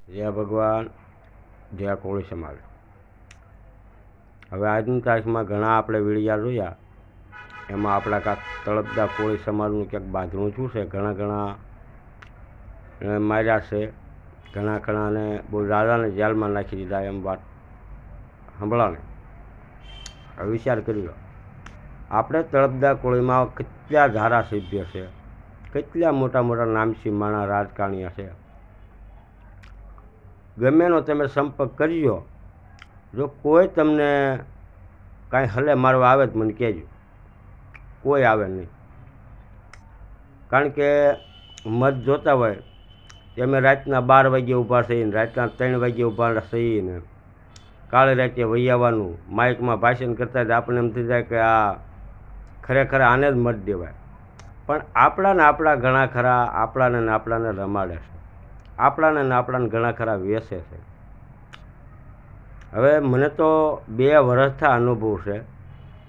જય ભગવાન, જય કોળી સમાજ. હવે આજની તારીખમાં ઘણા આપણે વિડીયા જોયા, એમાં આપણા કાંક તળપદા કોળી સમાજનું ક્યાંક બાંધણું શું છે. ઘણા માર્યા છે, ઘણાને બહુ દાદાને જેલમાં નાખી દીધા, એમ વાત સાંભળાને. હવે વિચાર કરી લો, આપણે તળપદા કોળીમાં કેટલા ધારાસભ્ય છે, કેટલા મોટા મોટા નામચી માણા રાજકારણીયા છે. ગમેનો તમે સંપર્ક કરજો, જો કોઈ તમને કાંઈ હલે મારવા આવે તો મને કહેજો. કોઈ આવે નહીં, કારણ કે મત જોતા હોય કે અમે રાતના 12 વાગે ઊભા થઈને, રાતના 3 વાગે ઊભા થઈને, કાલે રાતે વહી આવવાનું, માઇકમાં ભાષણ કરતા જ આપણને એમ થઈ જાય કે આ ખરેખર આને જ મત દેવાય. પણ આપણા ઘણા ખરા આપણાને રમાડે છે, આપણાને ઘણા ખરા વેસે છે. હવે મને તો 2 વર્ષથી અનુભવ છે,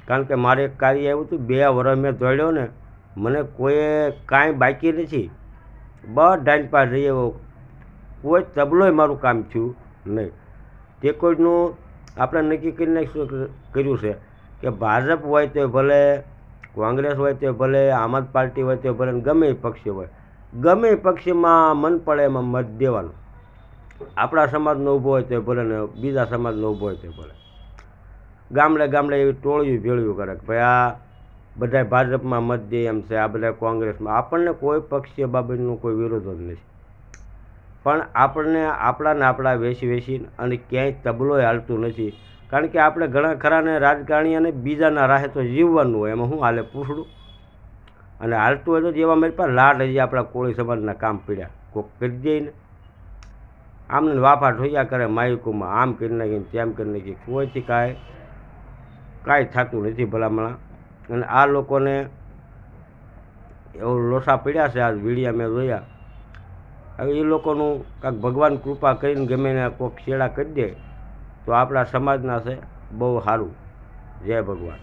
કારણ કે મારે એક કાર્ય આવ્યું હતું. 2 વર્ષ મેં દોડ્યો ને, મને કોઈએ કાંઈ બાકી નથી, બધાની પાસે જઈ આવ્યો, કોઈ તબલોય મારું કામ થયું નહીં. તે કોઈનું આપણે નક્કી કરીને કર્યું છે કે ભાજપ હોય તો ભલે, કોંગ્રેસ હોય તો ભલે, આમ આદમી પાર્ટી હોય તો ભલે, ગમે એ પક્ષ હોય, ગમે એ પક્ષમાં મન પડે એમાં મત દેવાનું. આપણા સમાજનો ઊભો હોય તો ભલે ને બીજા સમાજનો ઊભો હોય તો ભલે. ગામડે એવી ટોળિયું ભેળ્યું કરે કે ભાઈ આ બધા ભાજપમાં મત દે એમ છે, આ બધા કોંગ્રેસમાં. આપણને કોઈ પક્ષીય બાબતનો કોઈ વિરોધ જ નથી, પણ આપણા વેચી અને ક્યાંય તબલોય હાલતું નથી. કારણ કે આપણે ઘણા ખરાને રાજકારણી અને બીજાના રાહે તો જીવવાનું હોય, એમાં શું હાલે પૂછડું. અને હાલતું હોય તો જેવા મારી પાસે લાટ હજી આપણા કોળી સમાજના કામ પડ્યા, કોઈક કરી દે ને. આમને વાફા ઠોયા કરે માઇકોમાં, આમ કરી નાખીને તેમ કરી નાખી, કોઈથી કાંઈ થતું નથી ભલામણા. અને આ લોકોને એવું લોસા પડ્યા છે, આ વિડીયા મેં જોયા. હવે એ લોકોનું કાંઈક ભગવાન કૃપા કરીને ગમે ને કોઈક છેડા કરી દે તો આપણા સમાજના છે બહુ સારું. જય ભગવાન.